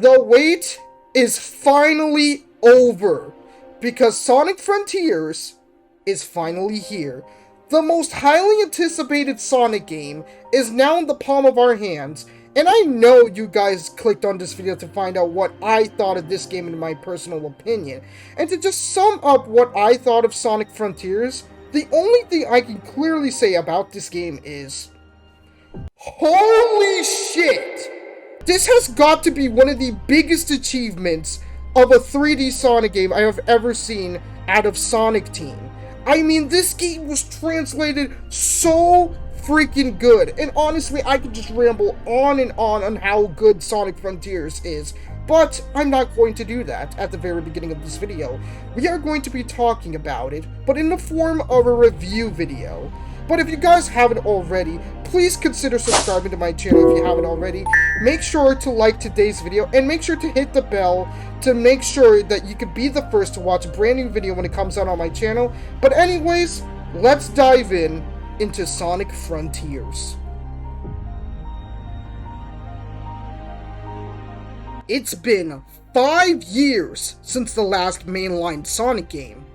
The wait is finally over, because Sonic Frontiers is finally here. The most highly anticipated Sonic game is now in the palm of our hands, and I know you guys clicked on this video to find out what I thought of this game in my personal opinion. And to just sum up what I thought of Sonic Frontiers, the only thing I can clearly say about this game is, holy shit! This has got to be one of the biggest achievements of a 3D Sonic game I have ever seen out of Sonic Team. I mean, this game was translated so freaking good, and honestly, I could just ramble on how good Sonic Frontiers is, but I'm not going to do that at the very beginning of this video. We are going to be talking about it, but in the form of a review video. But if you guys haven't already, please consider subscribing to my channel if you haven't already. Make sure to like today's video, and make sure to hit the bell to make sure that you can be the first to watch a brand new video when it comes out on my channel. But anyways, let's dive into Sonic Frontiers. It's been 5 years since the last mainline Sonic game.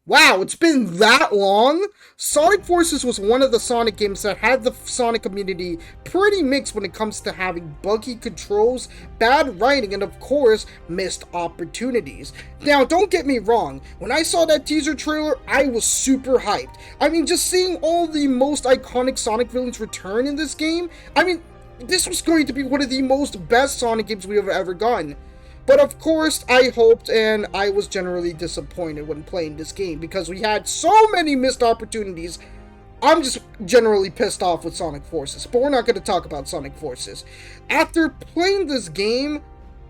Wow, it's been that long? Sonic Forces was one of the Sonic games that had the Sonic community pretty mixed when it comes to having buggy controls, bad writing, and of course, missed opportunities. Now, don't get me wrong, when I saw that teaser trailer, I was super hyped. I mean, just seeing all the most iconic Sonic villains return in this game, I mean, this was going to be one of the most best Sonic games we have ever gotten. But of course, I hoped, and I was generally disappointed when playing this game, because we had so many missed opportunities. I'm just generally pissed off with Sonic Forces, but we're not going to talk about Sonic Forces. After playing this game,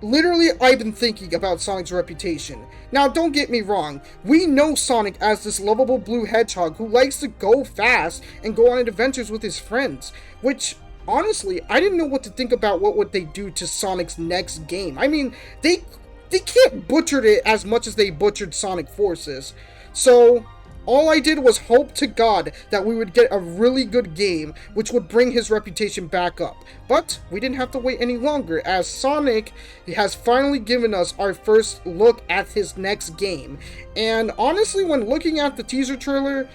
literally, I've been thinking about Sonic's reputation. Now, don't get me wrong, we know Sonic as this lovable blue hedgehog who likes to go fast and go on adventures with his friends, which, honestly, I didn't know what to think about what would they do to Sonic's next game. I mean, they can't butcher it as much as they butchered Sonic Forces. So, all I did was hope to God that we would get a really good game, which would bring his reputation back up. But we didn't have to wait any longer, as Sonic has finally given us our first look at his next game. And honestly, when looking at the teaser trailer,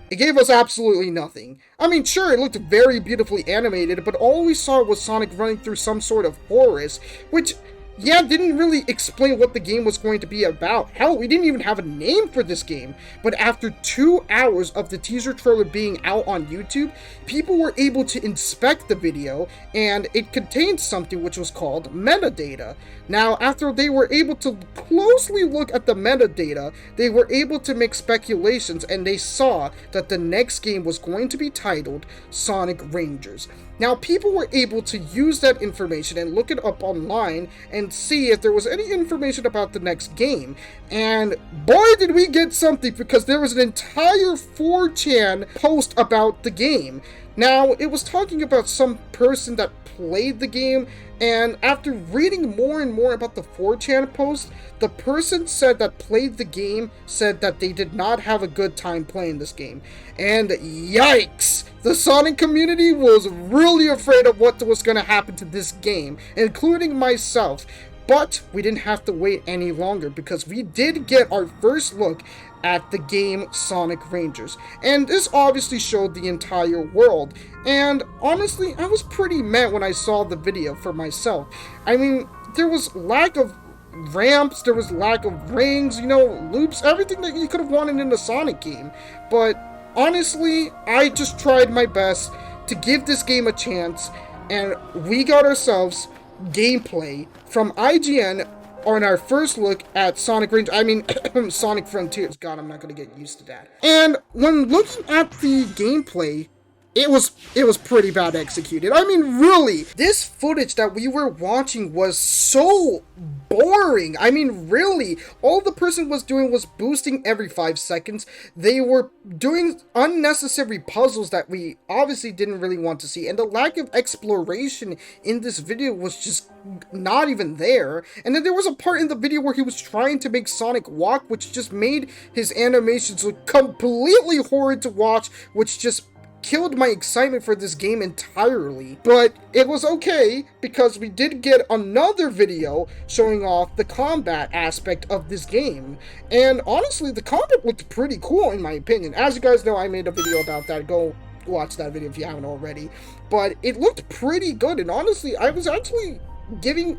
it gave us absolutely nothing. I mean, sure, it looked very beautifully animated, but all we saw was Sonic running through some sort of forest, which, yeah, didn't really explain what the game was going to be about. Hell, we didn't even have a name for this game. But after 2 hours of the teaser trailer being out on YouTube, people were able to inspect the video, and it contained something which was called metadata. Now, after they were able to closely look at the metadata, they were able to make speculations, and they saw that the next game was going to be titled Sonic Rangers. Now, people were able to use that information and look it up online and see if there was any information about the next game. And boy, did we get something, because there was an entire 4chan post about the game. Now, it was talking about some person that played the game, and after reading more and more about the 4chan post, the person said that played the game said that they did not have a good time playing this game. And yikes! The Sonic community was really afraid of what was going to happen to this game, including myself. But we didn't have to wait any longer, because we did get our first look at the game Sonic Rangers. And this obviously showed the entire world. And honestly, I was pretty mad when I saw the video for myself. I mean, there was lack of ramps, there was lack of rings, you know, loops, everything that you could have wanted in a Sonic game. But honestly, I just tried my best to give this game a chance, and we got ourselves gameplay from IGN on our first look at Sonic Rangers. I mean, Sonic Frontiers. God, I'm not going to get used to that. And when looking at the gameplay, it was pretty bad executed. I mean, really, this footage that we were watching was so boring. I mean, really, all the person was doing was boosting every 5 seconds. They were doing unnecessary puzzles that we obviously didn't really want to see, and the lack of exploration in this video was just not even there. And then there was a part in the video where he was trying to make Sonic walk, which just made his animations look completely horrid to watch, which just killed my excitement for this game entirely. But it was okay, because we did get another video showing off the combat aspect of this game. And honestly, the combat looked pretty cool in my opinion. As you guys know, I made a video about that. Go watch that video if you haven't already. But it looked pretty good, and honestly, I was actually getting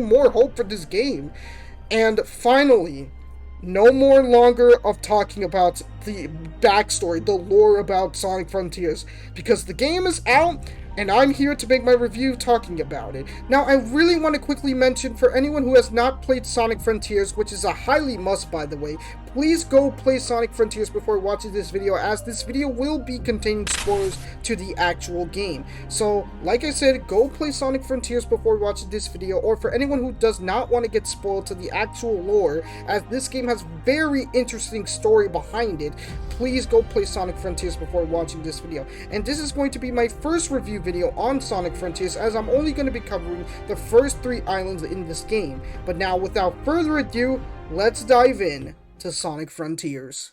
more hope for this game. And finally, no more longer of talking about the backstory, the lore about Sonic Frontiers, because the game is out, and I'm here to make my review talking about it. Now, I really want to quickly mention, for anyone who has not played Sonic Frontiers, which is a highly must by the way, please go play Sonic Frontiers before watching this video, as this video will be containing spoilers to the actual game. So, like I said, go play Sonic Frontiers before watching this video, or for anyone who does not want to get spoiled to the actual lore, as this game has very interesting story behind it, please go play Sonic Frontiers before watching this video. And this is going to be my first review video on Sonic Frontiers, as I'm only going to be covering the first 3 islands in this game. But now, without further ado, let's dive in to Sonic Frontiers.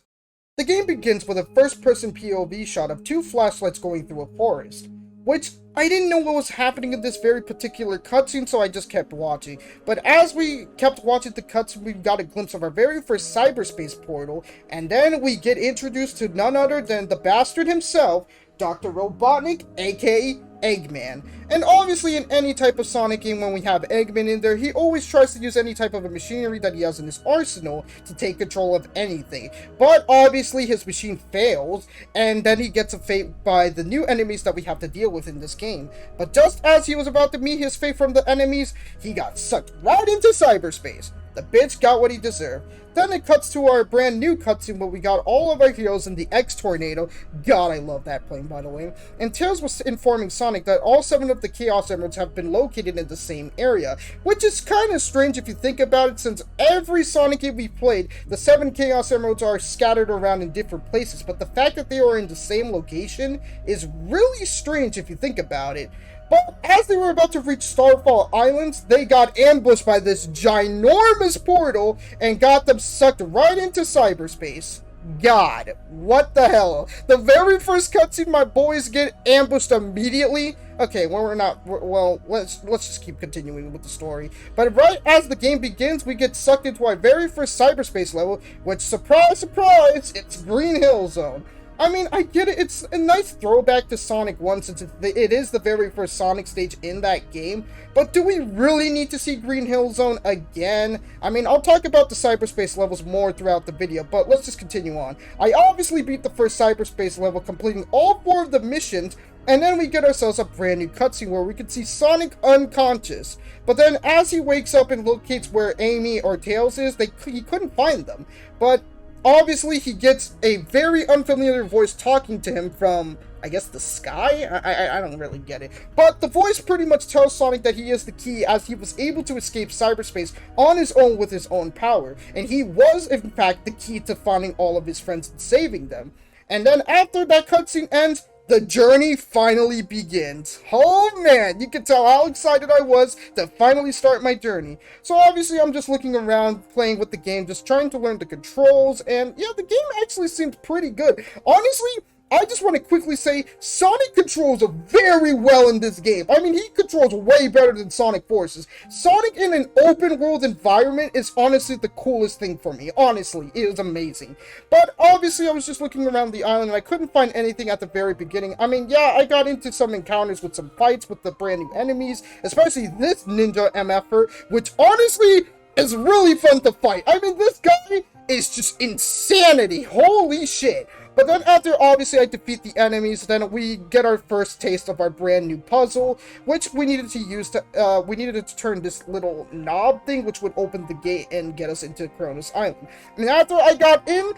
The game begins with a first-person POV shot of 2 flashlights going through a forest, which I didn't know what was happening in this very particular cutscene, so I just kept watching. But as we kept watching the cutscene, we got a glimpse of our very first cyberspace portal, and then we get introduced to none other than the bastard himself, Dr. Robotnik, aka Eggman. And obviously in any type of Sonic game, when we have Eggman in there, he always tries to use any type of a machinery that he has in his arsenal to take control of anything. But obviously his machine fails, and then he gets a fate by the new enemies that we have to deal with in this game. But just as he was about to meet his fate from the enemies, he got sucked right into cyberspace. The bitch got what he deserved. Then it cuts to our brand new cutscene where we got all of our heroes in the X-Tornado. God, I love that plane, by the way. And Tails was informing Sonic that all 7 of the Chaos Emeralds have been located in the same area, which is kind of strange if you think about it, since every Sonic game we've played, the 7 Chaos Emeralds are scattered around in different places, but the fact that they are in the same location is really strange if you think about it. But as they were about to reach Starfall Islands, they got ambushed by this ginormous portal and got them sucked right into cyberspace. God, what the hell? The very first cutscene, my boys get ambushed immediately. Okay, well, let's just keep continuing with the story. But right as the game begins, we get sucked into our very first cyberspace level, which, surprise, surprise, it's Green Hill Zone. I mean, I get it, it's a nice throwback to Sonic 1 since it is the very first Sonic stage in that game, but do we really need to see Green Hill Zone again? I mean, I'll talk about the cyberspace levels more throughout the video, but let's just continue on. I obviously beat the first cyberspace level, completing all 4 of the missions, and then we get ourselves a brand new cutscene where we can see Sonic unconscious. But then as he wakes up and locates where Amy or Tails is, he couldn't find them. But obviously, he gets a very unfamiliar voice talking to him from, I guess, the sky? I don't really get it. But the voice pretty much tells Sonic that he is the key, as he was able to escape cyberspace on his own with his own power. And he was, in fact, the key to finding all of his friends and saving them. And then after that cutscene ends, the journey finally begins. Oh man, you can tell how excited I was to finally start my journey. So obviously I'm just looking around, playing with the game, just trying to learn the controls, and yeah, the game actually seemed pretty good. Honestly, I just want to quickly say, Sonic controls very well in this game. I mean, he controls way better than Sonic Forces. Sonic in an open world environment is honestly the coolest thing for me. Honestly, it is amazing. But obviously, I was just looking around the island and I couldn't find anything at the very beginning. I mean, yeah, I got into some encounters with some fights with the brand new enemies, especially this Ninja MFer, which honestly is really fun to fight. I mean, this guy is just insanity. Holy shit. But then after, obviously, I defeat the enemies, then we get our first taste of our brand new puzzle, which we needed to use to, we needed to turn this little knob thing, which would open the gate and get us into Kronos Island. And after I got in,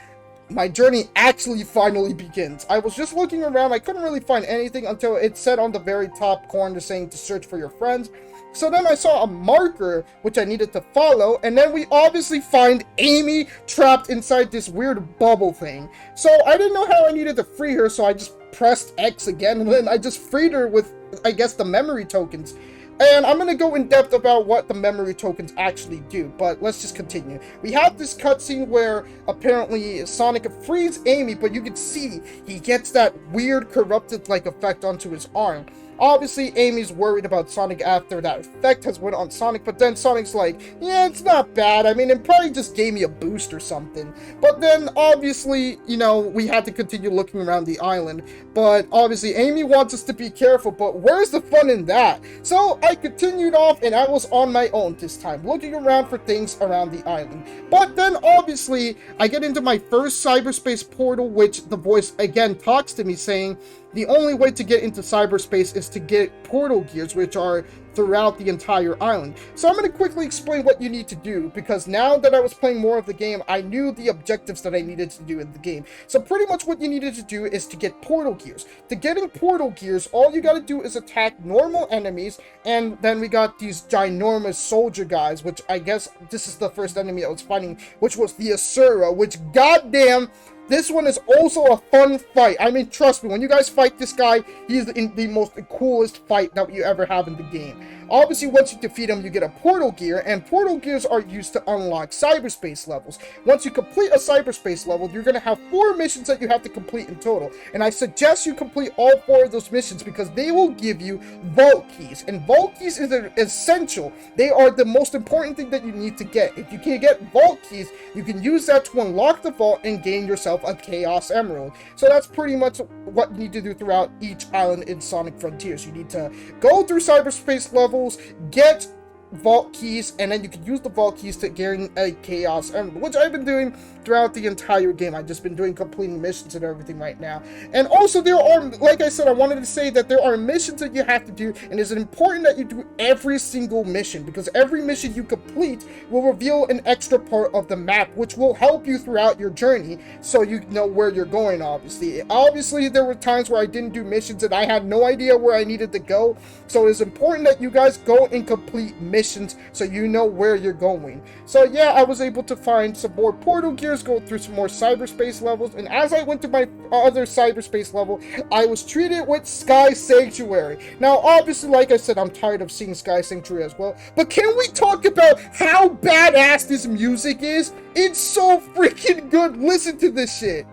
my journey actually finally begins. I was just looking around, I couldn't really find anything until it said on the very top corner saying to search for your friends. So then I saw a marker, which I needed to follow, and then we obviously find Amy trapped inside this weird bubble thing. So I didn't know how I needed to free her, so I just pressed X again, and then I just freed her with, I guess, the memory tokens. And I'm going to go in depth about what the memory tokens actually do, but let's just continue. We have this cutscene where apparently Sonic frees Amy, but you can see he gets that weird corrupted-like effect onto his arm. Obviously, Amy's worried about Sonic after that effect has went on Sonic, but then Sonic's like, yeah, it's not bad. I mean, it probably just gave me a boost or something. But then, obviously, you know, we had to continue looking around the island. But obviously, Amy wants us to be careful, but where's the fun in that? So I continued off, and I was on my own this time, looking around for things around the island. But then, obviously, I get into my first cyberspace portal, which the voice again talks to me saying, the only way to get into cyberspace is to get portal gears, which are throughout the entire island. So I'm going to quickly explain what you need to do, because now that I was playing more of the game, I knew the objectives that I needed to do in the game. So pretty much what you needed to do is to get portal gears. To getting portal gears, all you got to do is attack normal enemies, and then we got these ginormous soldier guys, which I guess this is the first enemy I was fighting, which was the Asura, which goddamn... this one is also a fun fight. I mean, trust me, when you guys fight this guy, he's in the most coolest fight that you ever have in the game. Obviously, once you defeat him, you get a portal gear, and portal gears are used to unlock cyberspace levels. Once you complete a cyberspace level, you're going to have 4 missions that you have to complete in total. And I suggest you complete all 4 of those missions because they will give you vault keys. And vault keys is essential. They are the most important thing that you need to get. If you can get vault keys, you can use that to unlock the vault and gain yourself a Chaos Emerald. So that's pretty much what you need to do throughout each island in Sonic Frontiers. You need to go through cyberspace levels, get vault keys, and then you can use the vault keys to gain a Chaos Emerald, which I've been doing throughout the entire game. I've just been doing completing missions and everything right now. And also there are, like I said, I wanted to say that there are missions that you have to do, and it's important that you do every single mission, because every mission you complete will reveal an extra part of the map, which will help you throughout your journey, so you know where you're going, obviously. Obviously, there were times where I didn't do missions and I had no idea where I needed to go, so it's important that you guys go and complete missions so you know where you're going. So yeah, I was able to find some more portal gears, go through some more cyberspace levels, and as I went to my other cyberspace level, I was treated with Sky Sanctuary. Now, obviously, like I said, I'm tired of seeing Sky Sanctuary as well, but can we talk about how badass this music is? It's so freaking good. Listen to this shit.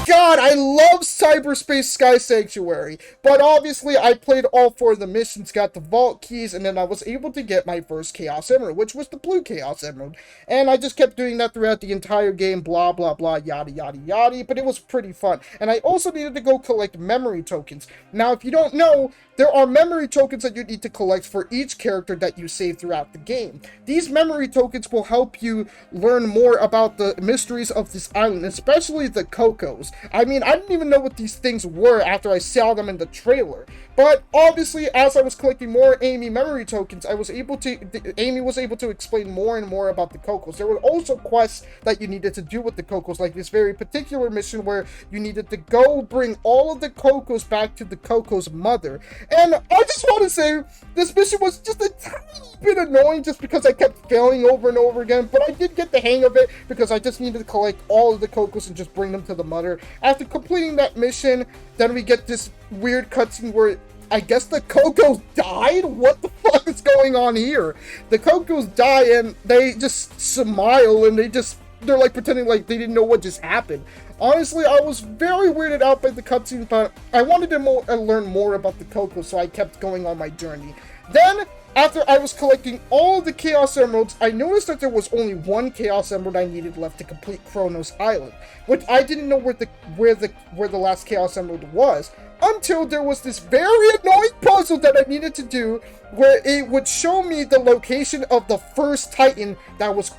God, I love Cyberspace Sky Sanctuary, but obviously I played all 4 of the missions, got the vault keys, and then I was able to get my first Chaos Emerald, which was the blue Chaos Emerald, and I just kept doing that throughout the entire game, blah blah blah, yada yada yada, but it was pretty fun. And I also needed to go collect memory tokens. Now, if you don't know, there are memory tokens that you need to collect for each character that you save throughout the game. These memory tokens will help you learn more about the mysteries of this island, especially the Cocos. I mean, I didn't even know what these things were after I saw them in the trailer. But obviously, as I was collecting more Amy memory tokens, Amy was able to explain more and more about the Cocos. There were also quests that you needed to do with the Cocos, like this very particular mission where you needed to go bring all of the Cocos back to the Cocos' mother. And I just want to say, this mission was just a tiny bit annoying just because I kept failing over and over again, but I did get the hang of it because I just needed to collect all of the Cocos and just bring them to the mother. After completing that mission, then we get this weird cutscene where I guess the Cocos died? What the fuck is going on here? The Cocos die and they just smile and they're like pretending like they didn't know what just happened. Honestly, I was very weirded out by the cutscene, but I wanted to learn more about the Cocos, so I kept going on my journey. Then, after I was collecting all the Chaos Emeralds, I noticed that there was only one Chaos Emerald I needed left to complete Kronos Island, which I didn't know where the last Chaos Emerald was, until there was this very annoying puzzle that I needed to do, where it would show me the location of the first Titan that was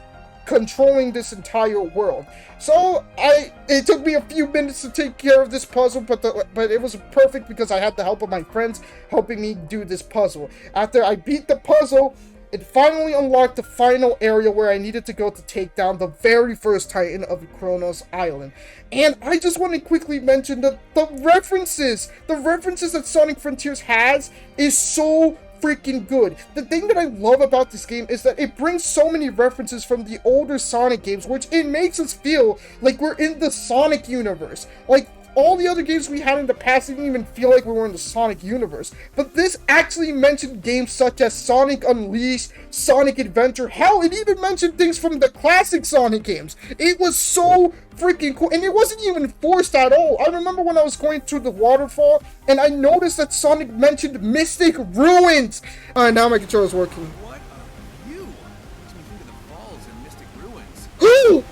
controlling this entire world. So it took me a few minutes to take care of this puzzle, but it was perfect because I had the help of my friends helping me do this puzzle. After I beat the puzzle, it finally unlocked the final area where I needed to go to take down the very first Titan of Kronos Island. And I just want to quickly mention that the references that Sonic Frontiers has is so freaking good. The thing that I love about this game is that it brings so many references from the older Sonic games, which it makes us feel like we're in the Sonic universe. Like, all the other games we had in the past didn't even feel like we were in the Sonic universe. But this actually mentioned games such as Sonic Unleashed, Sonic Adventure, hell, it even mentioned things from the classic Sonic games. It was so freaking cool, and it wasn't even forced at all. I remember when I was going through the waterfall, and I noticed that Sonic mentioned Mystic Ruins. Alright, now my controller's working. What are you? Makes me think of the falls and Mystic Ruins. Who?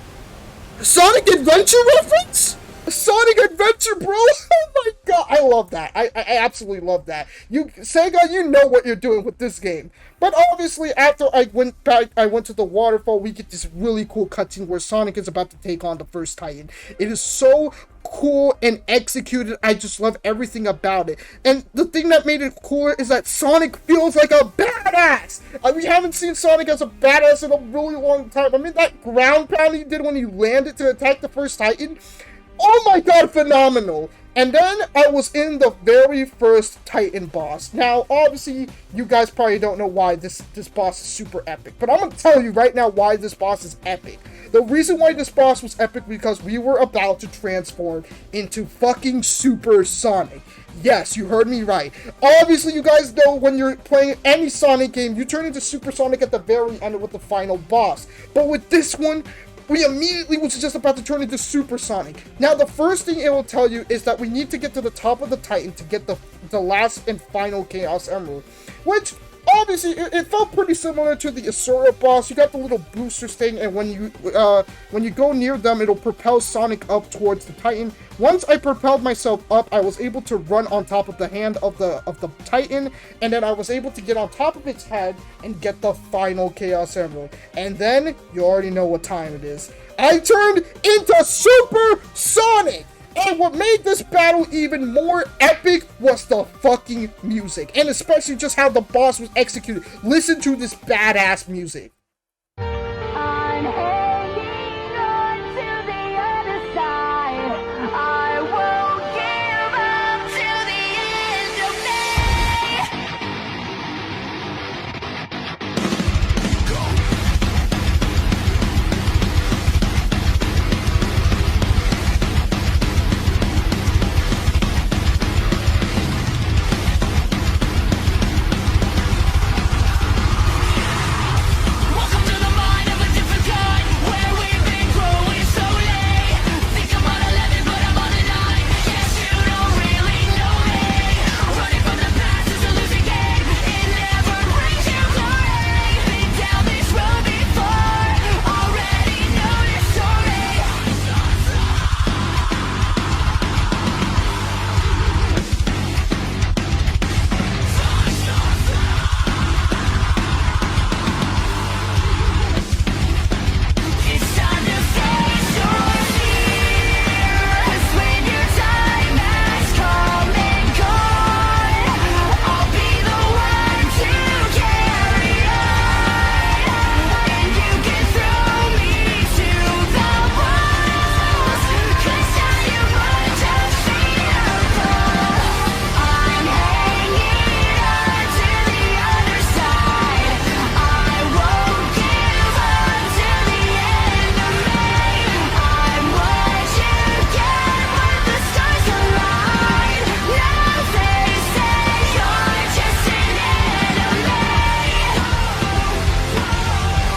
Sonic Adventure reference? Sonic Adventure, bro! Oh my god, I love that. I absolutely love that. Sega, you know what you're doing with this game. But obviously, after I went to the waterfall, we get this really cool cutscene where Sonic is about to take on the first Titan. It is so cool and executed. I just love everything about it. And the thing that made it cooler is that Sonic feels like a badass. We haven't seen Sonic as a badass in a really long time. I mean, that ground pound he did when he landed to attack the first Titan, oh my god, phenomenal. And then I was in the very first Titan boss. Now, obviously, you guys probably don't know why this boss is super epic, but I'm going to tell you right now why this boss is epic. The reason why this boss was epic because we were about to transform into fucking Super Sonic. Yes, you heard me right. Obviously, you guys know when you're playing any Sonic game, you turn into Super Sonic at the very end with the final boss. But with this one, we immediately was just about to turn into Super Sonic. Now, the first thing it will tell you is that we need to get to the top of the Titan to get the last and final Chaos Emerald, which obviously it felt pretty similar to the Asura boss. You got the little boosters thing, and when you go near them, it'll propel Sonic up towards the Titan. Once I propelled myself up, I was able to run on top of the hand of the Titan, and then I was able to get on top of its head and get the final Chaos Emerald. And then, you already know what time it is. I turned into Super Sonic! And what made this battle even more epic was the fucking music, and especially just how the boss was executed. Listen to this badass music. I'm hanging on to the other side. I won't give up till the end of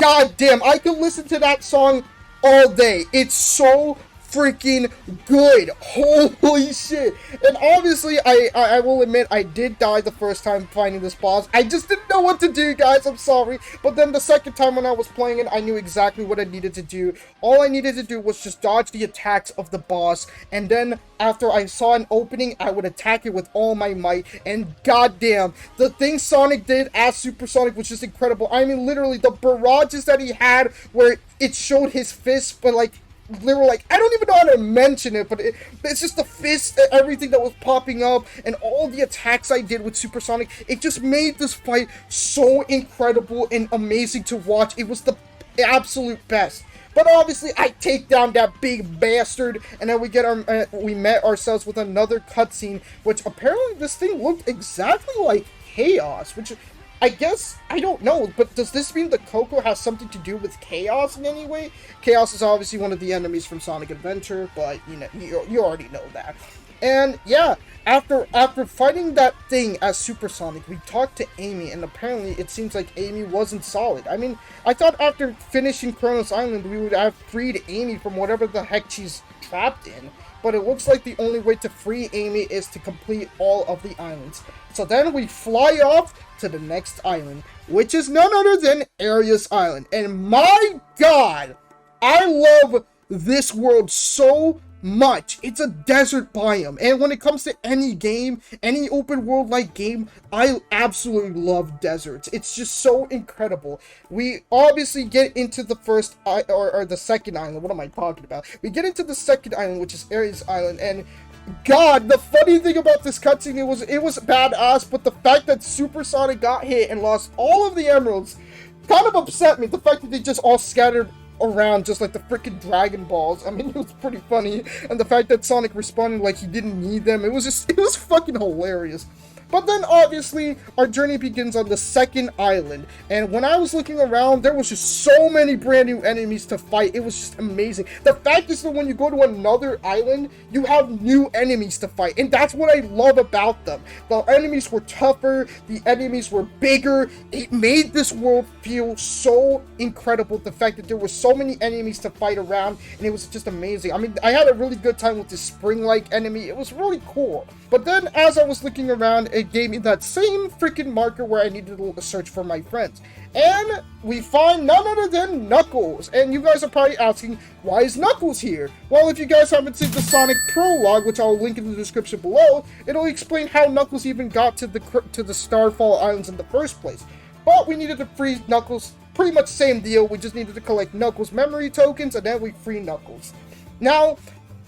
God damn, I could listen to that song all day. It's so freaking good. Holy shit. And obviously, I will admit, I did die the first time fighting this boss. I just didn't know what to do, guys. I'm sorry. But then the second time when I was playing it, I knew exactly what I needed to do. All I needed to do was just dodge the attacks of the boss. And then after I saw an opening, I would attack it with all my might. And goddamn, the thing Sonic did as Super Sonic was just incredible. I mean, literally, the barrages that he had where it showed his fist, but like, literally, like, I don't even know how to mention it, but it's just the fist, everything that was popping up, and all the attacks I did with Super Sonic. It just made this fight so incredible and amazing to watch. It was the absolute best. But obviously, I take down that big bastard, and then we met ourselves with another cutscene, which apparently this thing looked exactly like Chaos, which I guess, I don't know, but does this mean that Coco has something to do with Chaos in any way? Chaos is obviously one of the enemies from Sonic Adventure, but, you know, you already know that. And, yeah, after fighting that thing as Super Sonic, we talked to Amy, and apparently it seems like Amy wasn't solid. I mean, I thought after finishing Kronos Island, we would have freed Amy from whatever the heck she's trapped in. But it looks like the only way to free Amy is to complete all of the islands. So then we fly off to the next island, which is none other than Aries Island. And my god, I love this world so much. It's a desert biome, and when it comes to any game, any open world like game, I absolutely love deserts. It's just so incredible. We obviously get into the first or the second island. What am I talking about? We get into the second island, which is Aries Island, and god, the funny thing about this cutscene, it was badass, but the fact that Super Sonic got hit and lost all of the emeralds kind of upset me. The fact that they just all scattered around just like the freaking Dragon Balls. I mean, it was pretty funny. And the fact that Sonic responded like he didn't need them, it was fucking hilarious. But then, obviously, our journey begins on the second island. And when I was looking around, there was just so many brand new enemies to fight. It was just amazing. The fact is that when you go to another island, you have new enemies to fight. And that's what I love about them. The enemies were tougher. The enemies were bigger. It made this world feel so incredible. The fact that there were so many enemies to fight around. And it was just amazing. I mean, I had a really good time with this spring-like enemy. It was really cool. But then, as I was looking around, it gave me that same freaking marker where I needed to search for my friends. And we find none other than Knuckles. And you guys are probably asking, why is Knuckles here? Well, if you guys haven't seen the Sonic prologue, which I'll link in the description below, it'll explain how Knuckles even got to the Starfall Islands in the first place. But we needed to free Knuckles. Pretty much same deal. We just needed to collect Knuckles memory tokens, and then we free Knuckles. Now,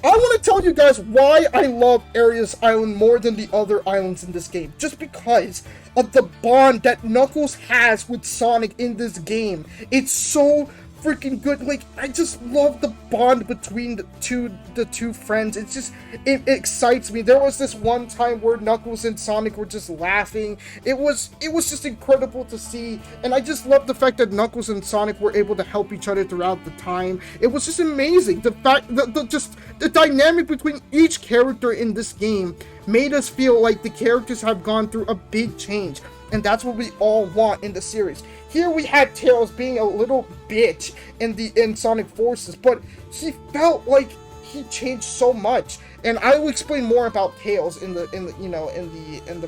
I want to tell you guys why I love Aries Island more than the other islands in this game. Just because of the bond that Knuckles has with Sonic in this game. It's so freaking good. Like, I just love the bond between the two friends. It's just, it excites me. There was this one time where Knuckles and Sonic were just laughing. It was just incredible to see, and I just love the fact that Knuckles and Sonic were able to help each other throughout the time. It was just amazing. The fact, the dynamic between each character in this game made us feel like the characters have gone through a big change, and that's what we all want in the series. Here we had Tails being a little bitch in Sonic Forces, but he felt like he changed so much. And I will explain more about Tails in the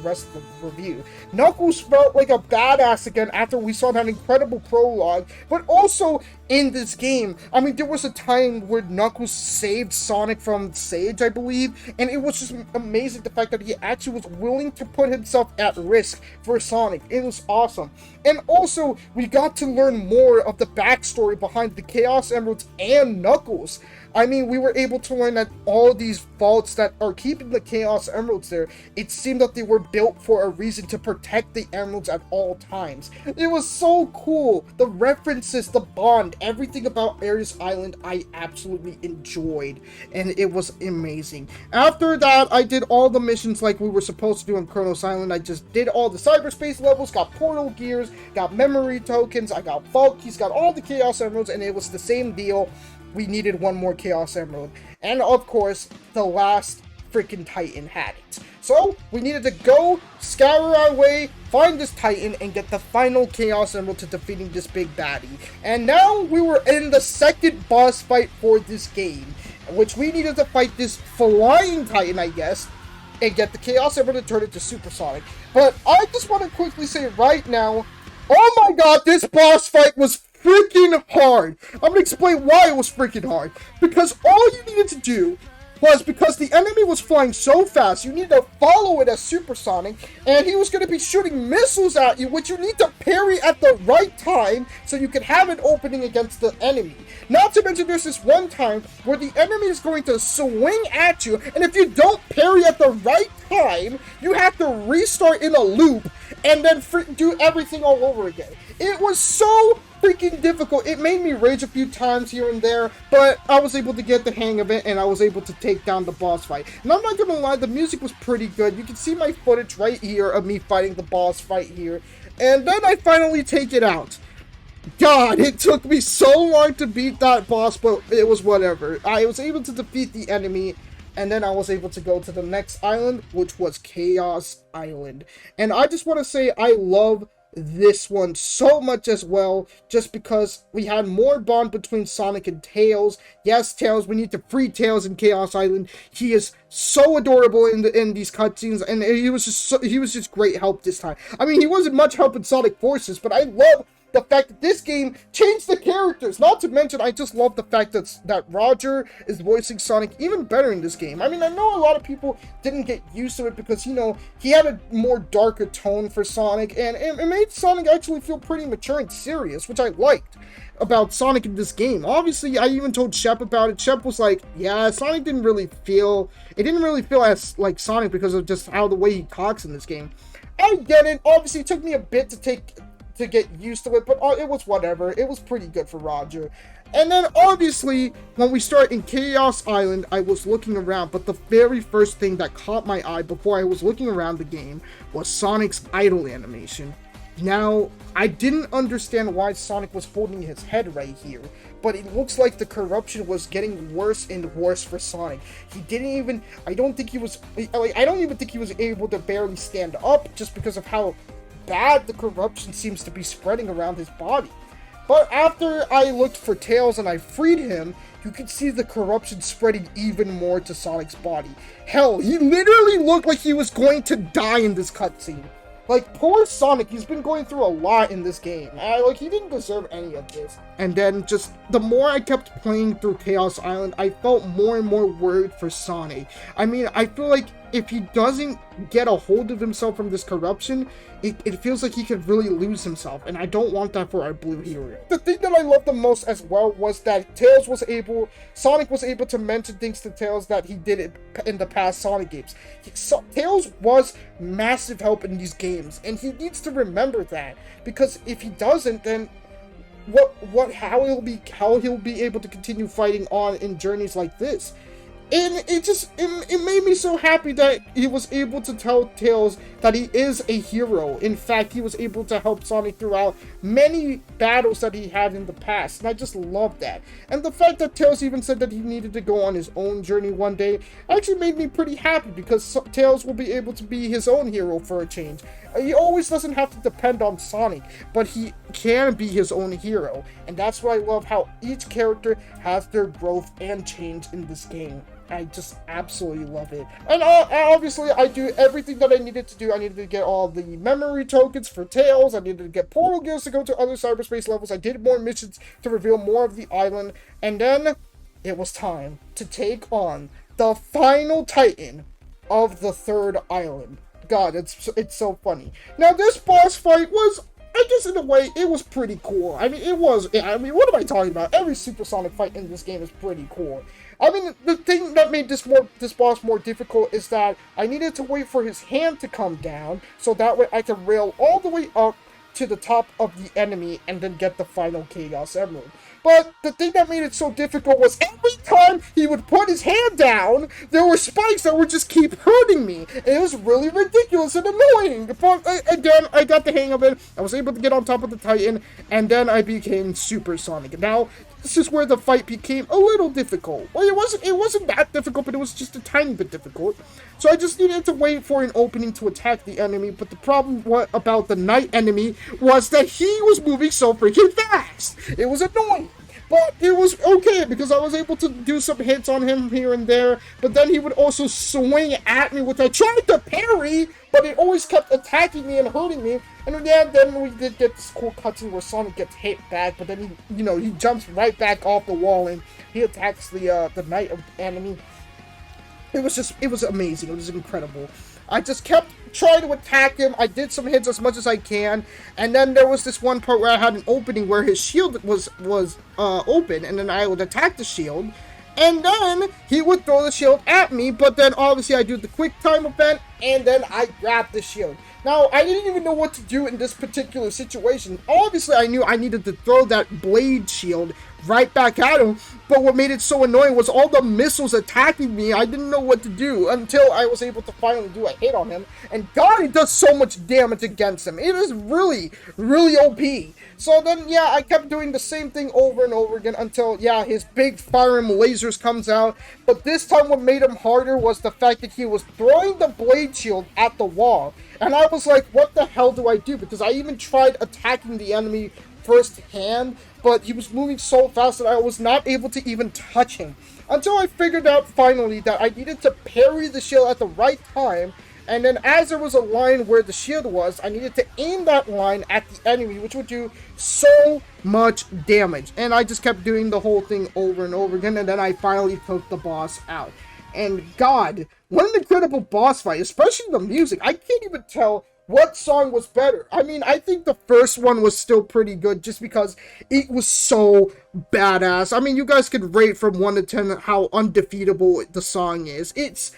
rest of the review. Knuckles felt like a badass again after we saw that incredible prologue, but also in this game. I mean, there was a time where Knuckles saved Sonic from Sage, I believe, and it was just amazing the fact that he actually was willing to put himself at risk for Sonic. It was awesome. And also, we got to learn more of the backstory behind the Chaos Emeralds and Knuckles. I mean, we were able to learn that all these vaults that are keeping the Chaos Emeralds there, it seemed that they were built for a reason to protect the emeralds at all times. It was so cool. The references, the bond, everything about Aries Island, I absolutely enjoyed, and it was amazing. After that, I did all the missions like we were supposed to do on Kronos Island. I just did all the cyberspace levels, got portal gears, got memory tokens, I got vault keys, got all the Chaos Emeralds, and it was the same deal. We needed one more Chaos Emerald. And of course, the last freaking Titan had it. So, we needed to go, scour our way, find this Titan, and get the final Chaos Emerald to defeating this big baddie. And now, we were in the second boss fight for this game. which we needed to fight this flying Titan, I guess, and get the Chaos Emerald to turn into Supersonic. But I just want to quickly say right now, oh my god, this boss fight was freaking hard. I'm going to explain why it was freaking hard. Because all you needed to do was, because the enemy was flying so fast, you need to follow it as Supersonic, and he was going to be shooting missiles at you, which you need to parry at the right time so you can have an opening against the enemy. Not to mention, there's this one time where the enemy is going to swing at you, and if you don't parry at the right time, you have to restart in a loop and then do everything all over again. It was so freaking difficult. It made me rage a few times here and there, but I was able to get the hang of it, and I was able to take down the boss fight. And I'm not gonna lie, the music was pretty good. You can see my footage right here of me fighting the boss fight here. And then I finally take it out. God, it took me so long to beat that boss, but it was whatever. I was able to defeat the enemy, and then I was able to go to the next island, which was Chaos Island. And I just want to say I love this one so much as well, just because we had more bond between Sonic and Tails. Yes, Tails, we need to free Tails in Chaos Island. He is so adorable in these cutscenes, and he was just great help this time. I mean, he wasn't much help in Sonic Forces, but I love the fact that this game changed the characters. Not to mention, I just love the fact that Roger is voicing Sonic even better in this game. I mean, I know a lot of people didn't get used to it because, you know, he had a more darker tone for Sonic, and it made Sonic actually feel pretty mature and serious, which I liked about Sonic in this game. Obviously, I even told Shep about it. Shep was like, yeah, Sonic didn't really feel as like Sonic because of just how the way he talks in this game. I get it. Obviously, it took me a bit to get used to it, but it was whatever. It was pretty good for Roger. And then obviously when we start in Chaos Island, I was looking around, but the very first thing that caught my eye before I was looking around the game was Sonic's idle animation. Now, I didn't understand why Sonic was holding his head right here, but it looks like the corruption was getting worse and worse for Sonic. I don't even think he was able to barely stand up just because of how bad the corruption seems to be spreading around his body. But after I looked for Tails and I freed him, you can see the corruption spreading even more to Sonic's body. Hell, he literally looked like he was going to die in this cutscene. Like, poor Sonic, he's been going through a lot in this game. He didn't deserve any of this. And then, just, the more I kept playing through Chaos Island, I felt more and more worried for Sonic. I mean, I feel like if he doesn't get a hold of himself from this corruption, it feels like he could really lose himself, and I don't want that for our blue hero. The thing that I loved the most as well was that Sonic was able to mention things to Tails that he did in the past Sonic games. Tails was massive help in these games, and he needs to remember that, because if he doesn't, then how he'll be able to continue fighting on in journeys like this. And it made me so happy that he was able to tell Tails that he is a hero. In fact, he was able to help Sonic throughout many battles that he had in the past. And I just love that. And the fact that Tails even said that he needed to go on his own journey one day actually made me pretty happy, because Tails will be able to be his own hero for a change. He always doesn't have to depend on Sonic, but he can be his own hero. And that's why I love how each character has their growth and change in this game. I just absolutely love it. And obviously, I do everything that I needed to do. I needed to get all the memory tokens for Tails. I needed to get portal gears to go to other cyberspace levels. I did more missions to reveal more of the island. And then it was time to take on the final Titan of the third island. God, it's so funny. Now, this boss fight was, I guess in a way, it was pretty cool. I mean, what am I talking about? Every supersonic fight in this game is pretty cool. I mean, the thing that made this boss more difficult is that I needed to wait for his hand to come down, so that way I could rail all the way up to the top of the enemy and then get the final Chaos Emerald. But the thing that made it so difficult was every time he would put his hand down, there were spikes that would just keep hurting me. And it was really ridiculous and annoying. But again, I got the hang of it. I was able to get on top of the Titan, and then I became Supersonic. Now, this is where the fight became a little difficult. Well, it wasn't that difficult, but it was just a tiny bit difficult. So I just needed to wait for an opening to attack the enemy. But the problem about the night enemy was that he was moving so freaking fast. It was annoying. But it was okay because I was able to do some hits on him here and there. But then he would also swing at me, which I tried to parry, but it always kept attacking me and hurting me. And yeah, then we did get this cool cutscene where Sonic gets hit back, but then he jumps right back off the wall and he attacks the knight of enemy. It was amazing. It was incredible. I just kept trying to attack him. I did some hits as much as I can, and then there was this one part where I had an opening where his shield was open, and then I would attack the shield, and then he would throw the shield at me, but then obviously I do the quick time event, and then I grab the shield. Now, I didn't even know what to do in this particular situation. Obviously, I knew I needed to throw that blade shield right back at him, but what made it so annoying was all the missiles attacking me. I didn't know what to do until I was able to finally do a hit on him, and God, it does so much damage against him. It is really, really OP. So then, yeah, I kept doing the same thing over and over again until, yeah, his big firing lasers comes out. But this time what made him harder was the fact that he was throwing the blade shield at the wall. And I was like, what the hell do I do? Because I even tried attacking the enemy firsthand, but he was moving so fast that I was not able to even touch him. Until I figured out finally that I needed to parry the shield at the right time, and then as there was a line where the shield was, I needed to aim that line at the enemy, which would do so much damage. And I just kept doing the whole thing over and over again, and then I finally took the boss out. And God, what an incredible boss fight, especially the music. I can't even tell what song was better. I mean, I think the first one was still pretty good just because it was so badass. I mean, you guys could rate from 1 to 10 how undefeatable the song is. It's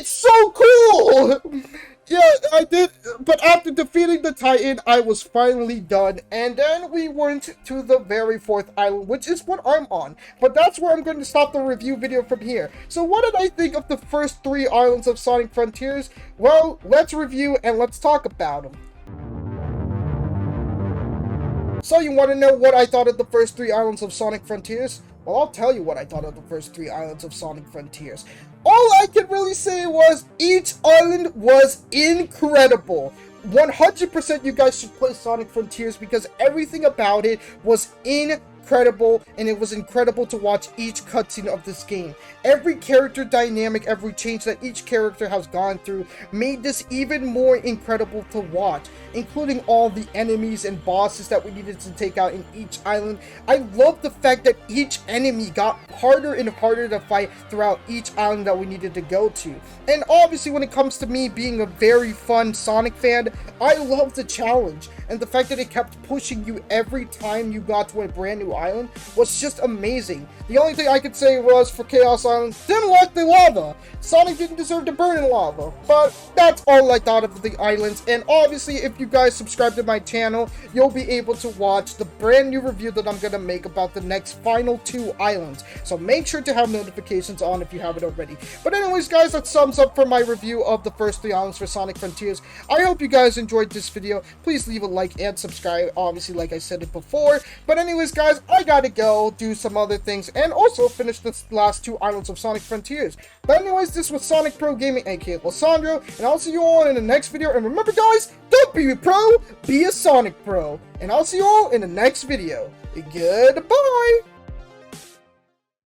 so cool! Yeah, I did, but after defeating the Titan, I was finally done, and then we went to the very 4th island, which is what I'm on, but that's where I'm going to stop the review video from here. So what did I think of the first 3 islands of Sonic Frontiers? Well, let's review and let's talk about them. So you want to know what I thought of the first 3 islands of Sonic Frontiers? Well, I'll tell you what I thought of the first 3 islands of Sonic Frontiers. All I can really say was each island was incredible. 100% you guys should play Sonic Frontiers because everything about it was incredible, and it was incredible to watch each cutscene of this game. Every character dynamic, every change that each character has gone through made this even more incredible to watch, including all the enemies and bosses that we needed to take out in each island. I love the fact that each enemy got harder and harder to fight throughout each island that we needed to go to. And obviously when it comes to me being a very fun Sonic fan, I love the challenge, and the fact that it kept pushing you every time you got to a brand new island was just amazing. The only thing I could say was for Chaos Island, didn't like the lava. Sonic didn't deserve to burn in lava, but that's all I thought of the islands. And obviously if you guys subscribe to my channel, you'll be able to watch the brand new review that I'm gonna make about the next final 2 islands. So make sure to have notifications on if you haven't already. But anyways guys, that sums up for my review of the first 3 islands for Sonic Frontiers. I hope you guys enjoyed this video. Please leave a like and subscribe, obviously like I said it before. But anyways guys, I gotta go do some other things and also finish the last 2 islands of Sonic Frontiers. But anyways, this was SonicPro Gaming, aka Lysandro, and I'll see you all in the next video. And remember guys, don't be a pro, be a Sonic Pro. And I'll see you all in the next video. Goodbye!